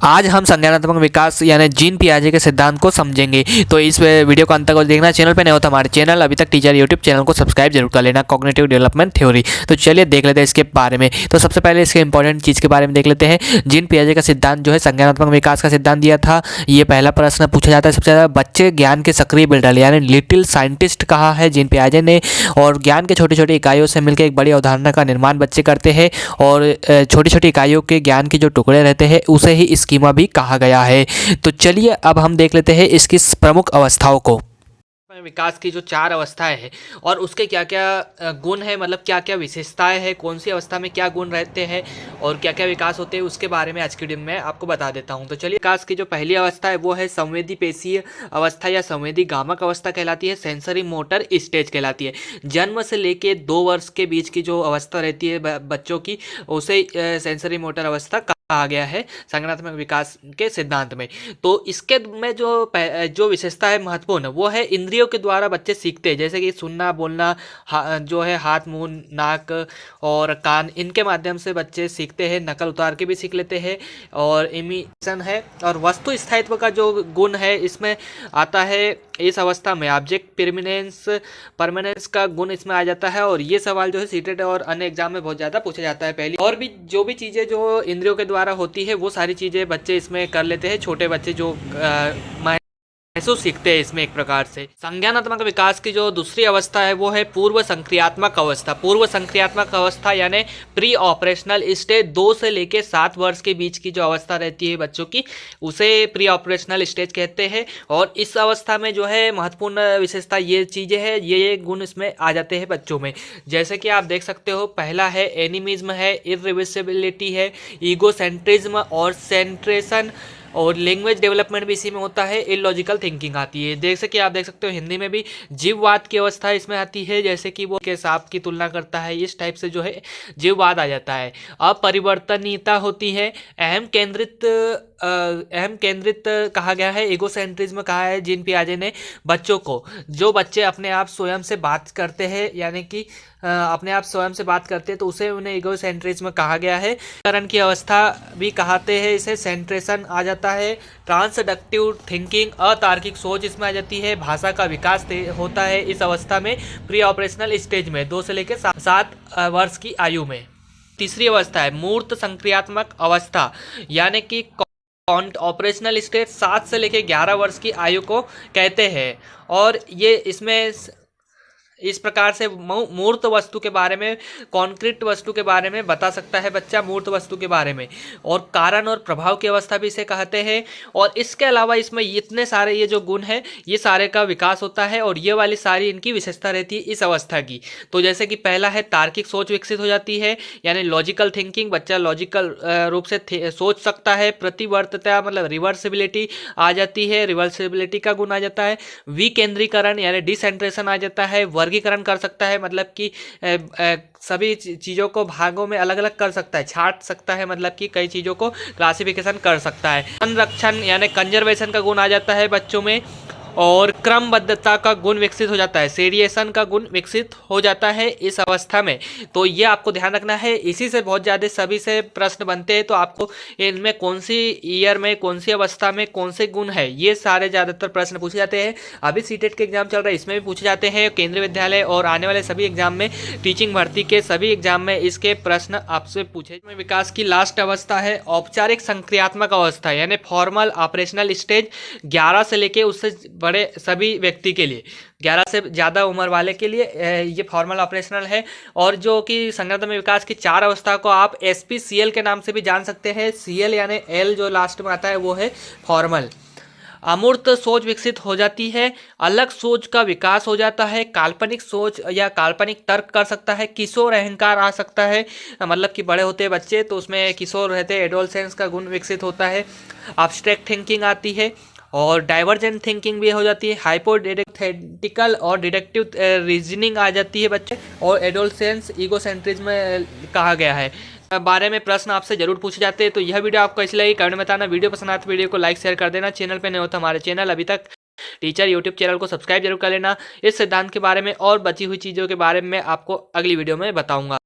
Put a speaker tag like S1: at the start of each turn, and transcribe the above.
S1: आज हम संज्ञानात्मक विकास यानी जीन पियाजे के सिद्धांत को समझेंगे। तो इस वीडियो को अंत तक देखना। चैनल पे नहीं हो तो हमारे चैनल अभी तक टीचर यूट्यूब चैनल को सब्सक्राइब जरूर कर लेना, कॉग्निटिव डेवलपमेंट थ्योरी। तो चलिए देख लेते हैं इसके बारे में। तो सबसे पहले इसके इंपॉर्टेंट चीज़ के बारे में देख लेते हैं। जीन पियाजे का सिद्धांत जो है संज्ञानात्मक विकास का सिद्धांत दिया था। ये पहला प्रश्न पूछा जाता है सबसे ज़्यादा। बच्चे ज्ञान के सक्रिय बिल्डर यानी लिटिल साइंटिस्ट कहा है जीन पियाजे ने, और ज्ञान के छोटी छोटी इकाइयों से मिलकर एक बड़ी अवधारणा का निर्माण बच्चे करते हैं, और छोटी छोटी इकाइयों के ज्ञान के जो टुकड़े रहते हैं उसे ही स्कीमा भी कहा गया है। तो चलिए अब हम देख लेते हैं इसकी प्रमुख अवस्थाओं को। विकास की जो 4 अवस्थाएं हैं और उसके क्या क्या गुण है, मतलब क्या क्या विशेषताएं हैं, कौन सी अवस्था में क्या गुण रहते हैं और क्या क्या विकास होते हैं, उसके बारे में आज की वीडियो में आपको बता देता हूं। तो चलिए, विकास की जो पहली अवस्था है वो है संवेदी पेशीय अवस्था या संवेदी गामक अवस्था कहलाती है, सेंसरी मोटर स्टेज कहलाती है। जन्म से लेके 2 वर्ष के बीच की जो अवस्था रहती है बच्चों की, उसे सेंसरी मोटर अवस्था कहा गया है संज्ञानात्मक विकास के सिद्धांत में। तो इसके में जो विशेषता है महत्वपूर्ण, वो है इंद्रियों के द्वारा बच्चे सीखते हैं, जैसे कि सुनना, बोलना, जो है हाथ, मुंह, नाक और कान, इनके माध्यम से बच्चे सीखते हैं। नकल उतार के भी सीख लेते हैं। और इमिटेशन है, और वस्तु स्थायित्व का जो गुण है इसमें आता है इस अवस्था में ऑब्जेक्ट परमानेंस का गुण इसमें आ जाता है। और ये सवाल जो है सीटेट और अन्य एग्जाम में बहुत ज़्यादा पूछा जाता है। पहली और भी जो भी चीज़ें जो इंद्रियों के द्वारा होती है वो सारी चीज़ें बच्चे इसमें कर लेते हैं, छोटे बच्चे जो महसूस सीखते हैं इसमें एक प्रकार से। संज्ञानात्मक विकास की जो दूसरी अवस्था है वो है पूर्व संक्रियात्मक अवस्था। पूर्व संक्रियात्मक अवस्था यानी प्री ऑपरेशनल स्टेज, 2 से लेके 7 वर्ष के बीच की जो अवस्था रहती है बच्चों की, उसे प्री ऑपरेशनल स्टेज कहते हैं। और इस अवस्था में जो है महत्वपूर्ण विशेषता ये चीज़ें हैं, ये गुण इसमें आ जाते हैं बच्चों में। जैसे कि आप देख सकते हो, पहला है एनिमिज्म है, इरिवर्सिबिलिटी है, ईगोसेंट्रिज्म और सेंट्रेशन, और लैंग्वेज डेवलपमेंट भी इसी में होता है। इलॉजिकल थिंकिंग आती है। जैसे कि आप देख सकते हो हिंदी में भी जीववाद की अवस्था इसमें आती है, जैसे कि वो के सांप की तुलना करता है, इस टाइप से जो है जीववाद आ जाता है। अपरिवर्तनीयता होती है, अहम केंद्रित कहा गया है, ईगोसेंट्रिज्म कहा है जीन पियाजे ने बच्चों को। जो बच्चे अपने आप स्वयं से बात करते हैं, यानी कि अपने आप स्वयं से बात करते हैं, तो उसे उन्हें ईगोसेंट्रिज्म कहा गया है। करण की अवस्था भी कहते हैं इसे, सेंट्रेशन आ जाता है। ट्रांसडक्टिव थिंकिंग, अतार्किक सोच इसमें आ जाती है। भाषा का विकास होता है इस अवस्था में, प्री ऑपरेशनल स्टेज में, 2 से लेकर 7 वर्ष की आयु में। तीसरी अवस्था है मूर्त संक्रियात्मक अवस्था, यानी कि ऑपरेशनल स्टेज 7 से लेकर 11 वर्ष की आयु को कहते हैं। और ये इसमें इस प्रकार से मूर्त वस्तु के बारे में, कॉन्क्रीट वस्तु के बारे में बता सकता है बच्चा, मूर्त वस्तु के बारे में। और कारण और प्रभाव की अवस्था भी इसे कहते हैं। और इसके अलावा इसमें इतने सारे ये जो गुण है, ये सारे का विकास होता है, और ये वाली सारी इनकी विशेषता रहती है इस अवस्था की। तो जैसे कि पहला है तार्किक सोच विकसित हो जाती है, यानी लॉजिकल थिंकिंग, बच्चा लॉजिकल रूप से सोच सकता है। प्रतिवर्तता मतलब रिवर्सिबिलिटी आ जाती है, रिवर्सिबिलिटी का गुण आ जाता है। विकेंद्रीकरण यानी डिसेंट्रेशन आ जाता है। वर्गीकरण कर सकता है, मतलब कि सभी चीज़ों को भागों में अलग अलग कर सकता है, छांट सकता है, मतलब कि कई चीज़ों को क्लासिफिकेशन कर सकता है। संरक्षण यानी कंजर्वेशन का गुण आ जाता है बच्चों में। और क्रमबद्धता का गुण विकसित हो जाता है, सेरिएशन का गुण विकसित हो जाता है इस अवस्था में। तो ये आपको ध्यान रखना है। इसी से बहुत ज़्यादा सभी से प्रश्न बनते हैं, तो आपको इनमें कौन सी ईयर में, कौन सी अवस्था में कौन से गुण है, ये सारे ज़्यादातर प्रश्न पूछे जाते हैं। अभी सीटेट के एग्जाम चल रहा है, इसमें भी पूछे जाते हैं। केंद्रीय विद्यालय और आने वाले सभी एग्जाम में, टीचिंग भर्ती के सभी एग्जाम में इसके प्रश्न आपसे पूछे। विकास की लास्ट अवस्था है औपचारिक संक्रियात्मक अवस्था, यानी फॉर्मल ऑपरेशनल स्टेज, 11 से लेके उससे बड़े सभी व्यक्ति के लिए, 11 से ज़्यादा उम्र वाले के लिए ये फॉर्मल ऑपरेशनल है। और जो कि संज्ञानात्मक विकास की 4 अवस्था को आप SPCL के नाम से भी जान सकते हैं। CL यानी L जो लास्ट में आता है वो है फॉर्मल। अमूर्त सोच विकसित हो जाती है, अलग सोच का विकास हो जाता है, काल्पनिक सोच या काल्पनिक तर्क कर सकता है, किशोर अहंकार आ सकता है, मतलब कि बड़े होते हैं बच्चे तो उसमें किशोर रहते हैं, एडोलसेंस का गुण विकसित होता है। एब्स्ट्रैक्ट थिंकिंग आती है, और डाइवर्जेंट थिंकिंग भी हो जाती है। हाइपोथेटिकल और डिडक्टिव रीजनिंग आ जाती है बच्चे। और एडोलसेंस ईगोसेंट्रिज्म कहा गया है। बारे में प्रश्न आपसे जरूर पूछे जाते हैं। तो यह वीडियो आपको कैसी लगी कमेंट में बताना। वीडियो पसंद आए तो वीडियो को लाइक शेयर कर देना। चैनल पे नहीं हो तो हमारे चैनल अभी तक टीचर यूट्यूब चैनल को सब्सक्राइब जरूर कर लेना। इस सिद्धांत के बारे में और बची हुई चीज़ों के बारे में आपको अगली वीडियो में बताऊंगा।